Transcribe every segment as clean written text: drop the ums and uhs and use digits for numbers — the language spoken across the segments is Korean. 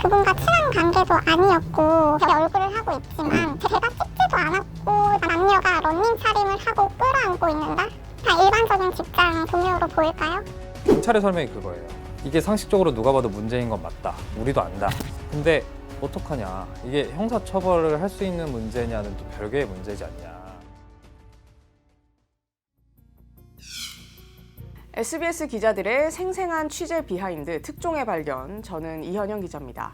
그분과 친한 관계도 아니었고 제 얼굴을 하고 있지만 제가 찍지도 않았고 남녀가 런닝 차림을 하고 끌어안고 있는다? 다 일반적인 직장 동료로 보일까요? 경찰의 설명이 그거예요. 이게 상식적으로 누가 봐도 문제인 건 맞다. 우리도 안다. 근데 어떡하냐. 이게 형사처벌을 할 수 있는 문제냐는 또 별개의 문제지 않냐. SBS 기자들의 생생한 취재 비하인드 특종의 발견, 저는 이현영 기자입니다.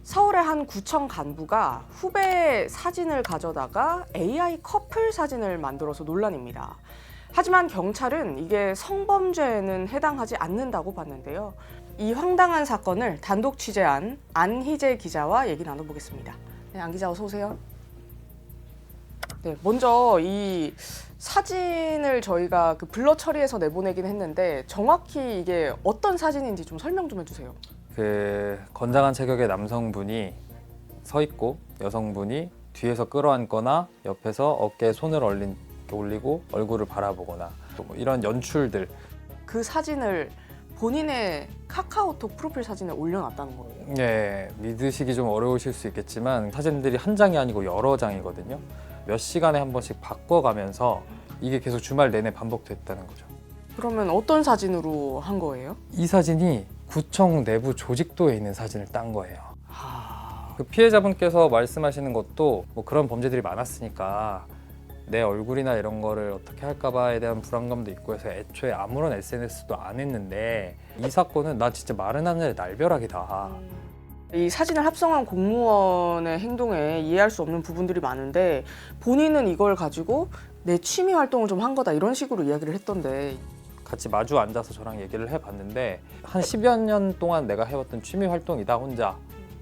서울의 한 구청 간부가 후배 사진을 가져다가 AI 커플 사진을 만들어서 논란입니다. 하지만 경찰은 이게 성범죄에는 해당하지 않는다고 봤는데요. 이 황당한 사건을 단독 취재한 안희재 기자와 얘기 나눠보겠습니다. 네, 안 기자 어서 오세요. 네, 먼저 이 사진을 저희가 그 블러 처리해서 내보내긴 했는데 정확히 이게 어떤 사진인지 좀 설명 좀 해주세요. 그 건장한 체격의 남성분이 서 있고 여성분이 뒤에서 끌어안거나 옆에서 어깨에 손을 올리고 얼굴을 바라보거나 뭐 이런 연출들. 그 사진을 본인의 카카오톡 프로필 사진에 올려놨다는 거예요. 네, 믿으시기 좀 어려우실 수 있겠지만 사진들이 한 장이 아니고 여러 장이거든요. 몇 시간에 한 번씩 바꿔가면서 이게 계속 주말 내내 반복됐다는 거죠. 그러면 어떤 사진으로 한 거예요? 이 사진이 구청 내부 조직도에 있는 사진을 딴 거예요. 그 피해자분께서 말씀하시는 것도 뭐 그런 범죄들이 많았으니까 내 얼굴이나 이런 거를 어떻게 할까봐에 대한 불안감도 있고 해서 애초에 아무런 SNS도 안 했는데 이 사건은 나 진짜 마른 하늘의 날벼락이다. 이 사진을 합성한 공무원의 행동에 이해할 수 없는 부분들이 많은데 본인은 이걸 가지고 내 취미 활동을 좀 한 거다 이런 식으로 이야기를 했던데 같이 마주 앉아서 저랑 얘기를 해봤는데 한 10여 년 동안 내가 해왔던 취미 활동이다 혼자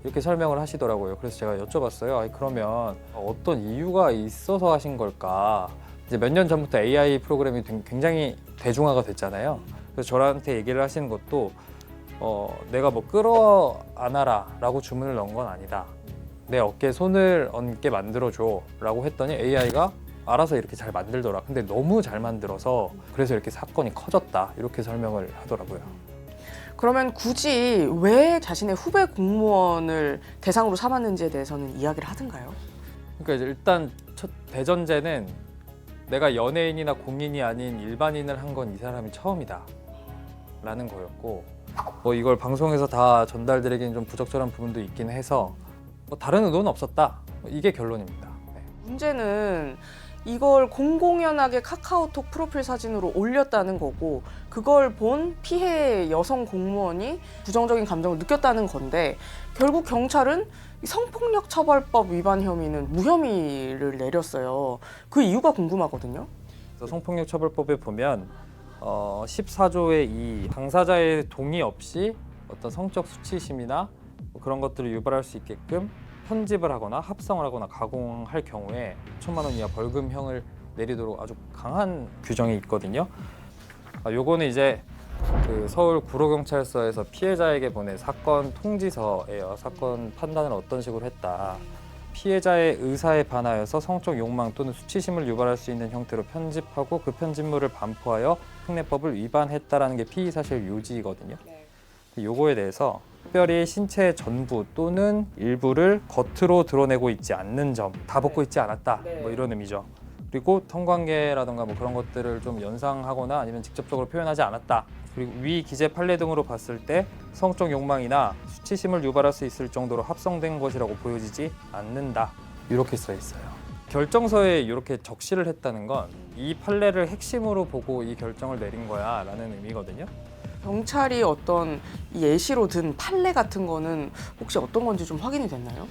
이렇게 설명을 하시더라고요. 그래서 제가 여쭤봤어요. 아니, 그러면 어떤 이유가 있어서 하신 걸까? 이제 몇 년 전부터 AI 프로그램이 굉장히 대중화가 됐잖아요. 그래서 저한테 얘기를 하시는 것도 내가 뭐 끌어안아라 라고 주문을 넣은 건 아니다. 내 어깨에 손을 얹게 만들어줘 라고 했더니 AI가 알아서 이렇게 잘 만들더라. 근데 너무 잘 만들어서 그래서 이렇게 사건이 커졌다. 이렇게 설명을 하더라고요. 그러면 굳이 왜 자신의 후배 공무원을 대상으로 삼았는지에 대해서는 이야기를 하던가요? 그러니까 이제 일단 첫 대전제는 내가 연예인이나 공인이 아닌 일반인을 한 건 이 사람이 처음이다 라는 거였고 뭐 이걸 방송에서 다 전달드리기는 좀 부적절한 부분도 있긴 해서 뭐 다른 의도는 없었다. 이게 결론입니다. 네. 문제는 이걸 공공연하게 카카오톡 프로필 사진으로 올렸다는 거고 그걸 본 피해 여성 공무원이 부정적인 감정을 느꼈다는 건데 결국 경찰은 성폭력 처벌법 위반 혐의는 무혐의를 내렸어요. 그 이유가 궁금하거든요. 그래서 성폭력 처벌법에 보면 14조의 2 당사자의 동의 없이 어떤 성적 수치심이나 뭐 그런 것들을 유발할 수 있게끔 편집을 하거나 합성을 하거나 가공할 경우에 5천만 원 이하 벌금형을 내리도록 아주 강한 규정이 있거든요. 요거는 이제 그 서울 구로경찰서에서 피해자에게 보낸 사건 통지서예요. 사건 판단을 어떤 식으로 했다. 피해자의 의사에 반하여서 성적 욕망 또는 수치심을 유발할 수 있는 형태로 편집하고 그 편집물을 반포하여 특례법을 위반했다라는 게 피의사실 요지거든요. 요거에 대해서 특별히 신체의 전부 또는 일부를 겉으로 드러내고 있지 않는 점, 다 벗고 있지 않았다, 뭐 이런 의미죠. 그리고 성관계라든가 뭐 그런 것들을 좀 연상하거나 아니면 직접적으로 표현하지 않았다. 그리고 위 기재 판례 등으로 봤을 때 성적 욕망이나 수치심을 유발할 수 있을 정도로 합성된 것이라고 보여지지 않는다. 이렇게 써 있어요. 결정서에 이렇게 적시를 했다는 건 이 판례를 핵심으로 보고 이 결정을 내린 거야 라는 의미거든요. 경찰이 어떤 이 예시로 든 판례 같은 거는 혹시 어떤 건지 좀 확인이 됐나요?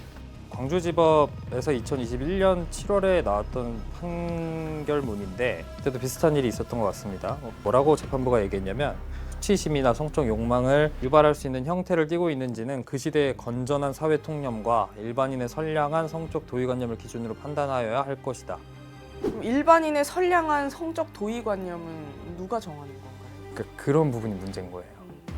광주지법에서 2021년 7월에 나왔던 판결문인데 그때도 비슷한 일이 있었던 것 같습니다. 뭐라고 재판부가 얘기했냐면 수치심이나 성적 욕망을 유발할 수 있는 형태를 띠고 있는지는 그 시대의 건전한 사회 통념과 일반인의 선량한 성적 도의관념을 기준으로 판단하여야 할 것이다. 그럼 일반인의 선량한 성적 도의관념은 누가 정하는 건가요? 그런 부분이 문제인 거예요.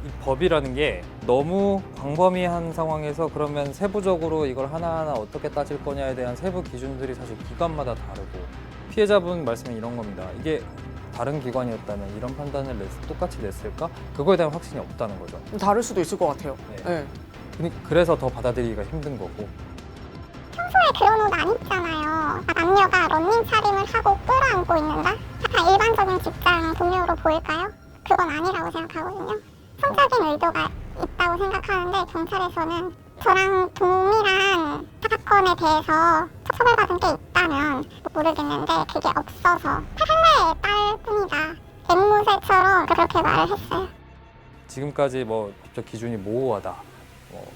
이 법이라는 게 너무 광범위한 상황에서 그러면 세부적으로 이걸 하나하나 어떻게 따질 거냐에 대한 세부 기준들이 사실 기관마다 다르고 피해자분 말씀은 이런 겁니다. 이게 다른 기관이었다면 이런 판단을 똑같이 냈을까? 그거에 대한 확신이 없다는 거죠. 다를 수도 있을 것 같아요. 네. 네. 그래서 더 받아들이기가 힘든 거고. 평소에 그런 옷 안 입잖아요. 남녀가 런닝 차림을 하고 끌어안고 있는다? 다 일반적인 직장 동료로 보일까요? 그건 아니라고 생각하거든요. 성적인 의도가 있다고 생각하는데 경찰에서는 저랑 동일한 사건에 대해서 처벌받은 게 있다면 모르겠는데 그게 없어서 판례에 딸 뿐이다. 앵무새처럼 그렇게 말을 했어요. 지금까지 뭐 법적 기준이 모호하다,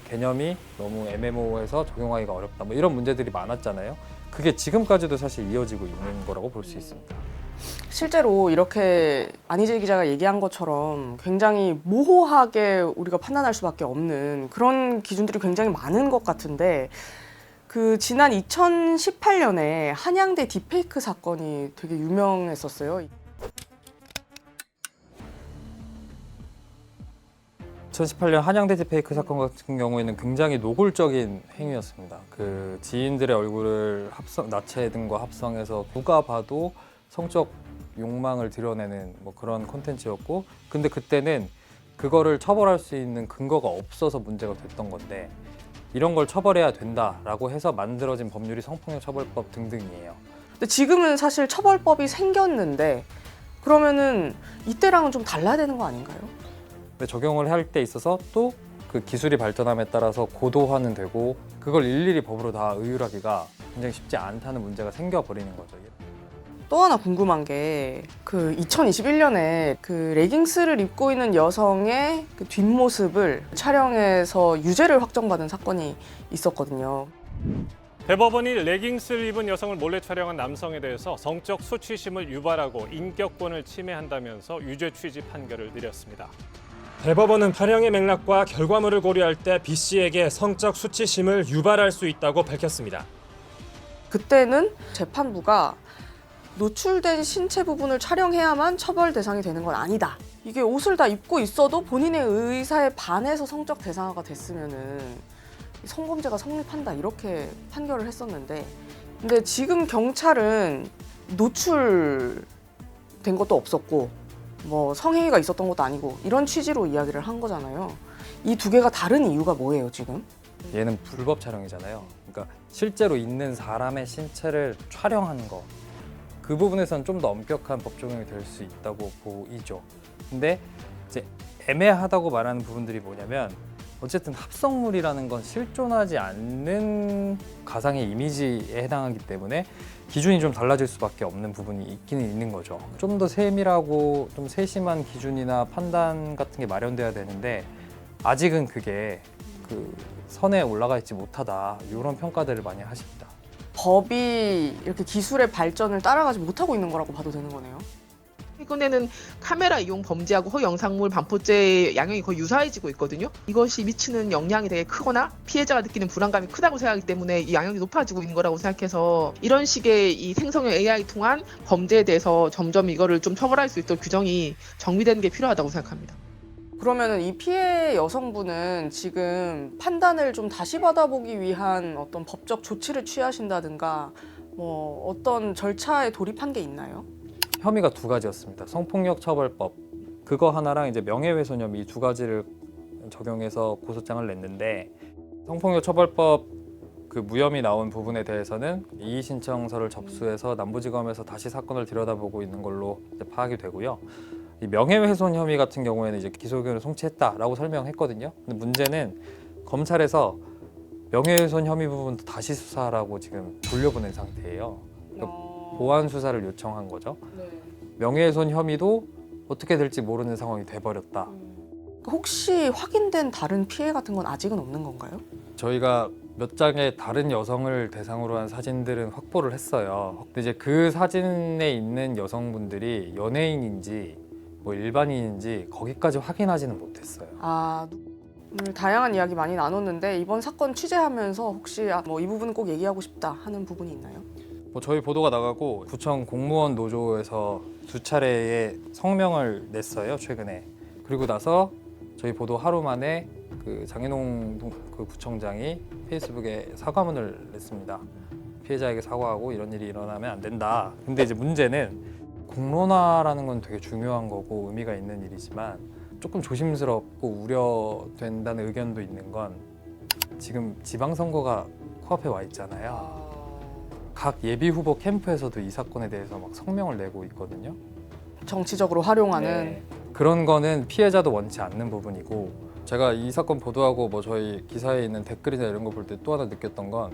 개념이 너무 애매모호해서 적용하기가 어렵다, 뭐 이런 문제들이 많았잖아요. 그게 지금까지도 사실 이어지고 있는 거라고 볼 수 있습니다. 실제로 이렇게 안희재 기자가 얘기한 것처럼 굉장히 모호하게 우리가 판단할 수밖에 없는 그런 기준들이 굉장히 많은 것 같은데 그 지난 2018년에 한양대 딥페이크 사건이 되게 유명했었어요. 2018년 한양대 딥페이크 사건 같은 경우에는 굉장히 노골적인 행위였습니다. 그 지인들의 얼굴을 나체 등과 합성해서 누가 봐도 성적 욕망을 드러내는 뭐 그런 콘텐츠였고, 근데 그때는 그거를 처벌할 수 있는 근거가 없어서 문제가 됐던 건데, 이런 걸 처벌해야 된다라고 해서 만들어진 법률이 성폭력처벌법 등등이에요. 근데 지금은 사실 처벌법이 생겼는데 그러면은 이때랑은 좀 달라야 되는 거 아닌가요? 근데 적용을 할 때 있어서 또 그 기술이 발전함에 따라서 고도화는 되고, 그걸 일일이 법으로 다 의율하기가 굉장히 쉽지 않다는 문제가 생겨버리는 거죠. 또 하나 궁금한 게 그 2021년에 그 레깅스를 입고 있는 여성의 그 뒷모습을 촬영해서 유죄를 확정받은 사건이 있었거든요. 대법원이 레깅스를 입은 여성을 몰래 촬영한 남성에 대해서 성적 수치심을 유발하고 인격권을 침해한다면서 유죄 취지 판결을 내렸습니다. 대법원은 촬영의 맥락과 결과물을 고려할 때 B 씨에게 성적 수치심을 유발할 수 있다고 밝혔습니다. 그때는 재판부가 노출된 신체 부분을 촬영해야만 처벌 대상이 되는 건 아니다. 이게 옷을 다 입고 있어도 본인의 의사에 반해서 성적 대상화가 됐으면은 성범죄가 성립한다 이렇게 판결을 했었는데, 근데 지금 경찰은 노출된 것도 없었고 뭐 성행위가 있었던 것도 아니고 이런 취지로 이야기를 한 거잖아요. 이 두 개가 다른 이유가 뭐예요 지금? 얘는 불법 촬영이잖아요. 그러니까 실제로 있는 사람의 신체를 촬영한 거, 그 부분에서는 좀 더 엄격한 법 적용이 될 수 있다고 보이죠. 근데 이제 애매하다고 말하는 부분들이 뭐냐면, 어쨌든 합성물이라는 건 실존하지 않는 가상의 이미지에 해당하기 때문에 기준이 좀 달라질 수밖에 없는 부분이 있기는 있는 거죠. 좀 더 세밀하고 좀 세심한 기준이나 판단 같은 게 마련돼야 되는데, 아직은 그게 그 선에 올라가 있지 못하다, 이런 평가들을 많이 하십니다. 법이 이렇게 기술의 발전을 따라가지 못하고 있는 거라고 봐도 되는 거네요. 최근에는 카메라 이용 범죄하고 허영상물 반포죄의 양형이 거의 유사해지고 있거든요. 이것이 미치는 영향이 되게 크거나 피해자가 느끼는 불안감이 크다고 생각하기 때문에 이 양형이 높아지고 있는 거라고 생각해서 이런 식의 이 생성형 AI 통한 범죄에 대해서 점점 이거를 좀 처벌할 수 있도록 규정이 정비되는 게 필요하다고 생각합니다. 그러면은 이 피해 여성분은 지금 판단을 좀 다시 받아보기 위한 어떤 법적 조치를 취하신다든가 뭐 어떤 절차에 돌입한 게 있나요? 혐의가 두 가지였습니다. 성폭력처벌법 그거 하나랑 이제 명예훼손 혐의, 이 두 가지를 적용해서 고소장을 냈는데, 성폭력처벌법 그 무혐의 나온 부분에 대해서는 이의 신청서를 접수해서 남부지검에서 다시 사건을 들여다보고 있는 걸로 이제 파악이 되고요. 이 명예훼손 혐의 같은 경우에는 이제 기소 의견을 송치했다라고 설명했거든요. 근데 문제는 검찰에서 명예훼손 혐의 부분도 다시 수사하라고 지금 돌려보낸 상태예요. 그러니까 보완 수사를 요청한 거죠. 네. 명예훼손 혐의도 어떻게 될지 모르는 상황이 돼버렸다. 혹시 확인된 다른 피해 같은 건 아직은 없는 건가요? 저희가 몇 장의 다른 여성을 대상으로 한 사진들은 확보를 했어요. 근데 이제 그 사진에 있는 여성분들이 연예인인지 뭐 일반인인지 거기까지 확인하지는 못했어요. 오늘 다양한 이야기 많이 나눴는데 이번 사건 취재하면서 혹시 뭐 이 부분은 꼭 얘기하고 싶다 하는 부분이 있나요? 뭐 저희 보도가 나가고 구청 공무원 노조에서 두 차례의 성명을 냈어요, 최근에. 그리고 나서 저희 보도 하루 만에 그 장인홍 그 구청장이 페이스북에 사과문을 냈습니다. 피해자에게 사과하고 이런 일이 일어나면 안 된다. 근데 이제 문제는 공론화라는 건 되게 중요한 거고 의미가 있는 일이지만 조금 조심스럽고 우려된다는 의견도 있는 건, 지금 지방선거가 코앞에 와 있잖아요. 각 예비 후보 캠프에서도 이 사건에 대해서 막 성명을 내고 있거든요. 정치적으로 활용하는 네. 그런 거는 피해자도 원치 않는 부분이고, 제가 이 사건 보도하고 뭐 저희 기사에 있는 댓글이나 이런 거 볼 때 또 하나 느꼈던 건,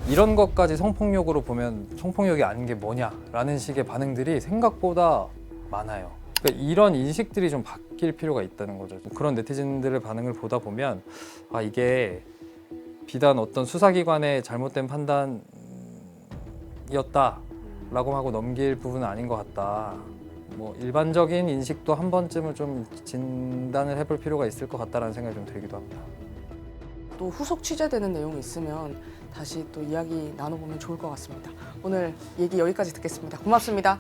이런 것까지 성폭력으로 보면 성폭력이 아닌 게 뭐냐라는 식의 반응들이 생각보다 많아요. 그러니까 이런 인식들이 좀 바뀔 필요가 있다는 거죠. 그런 네티즌들의 반응을 보다 보면 아, 이게 비단 어떤 수사기관의 잘못된 판단이었다라고 하고 넘길 부분은 아닌 것 같다. 뭐 일반적인 인식도 한 번쯤은 좀 진단을 해볼 필요가 있을 것 같다라는 생각이 좀 들기도 합니다. 또 후속 취재되는 내용이 있으면 다시 또 이야기 나눠보면 좋을 것 같습니다. 오늘 얘기 여기까지 듣겠습니다. 고맙습니다.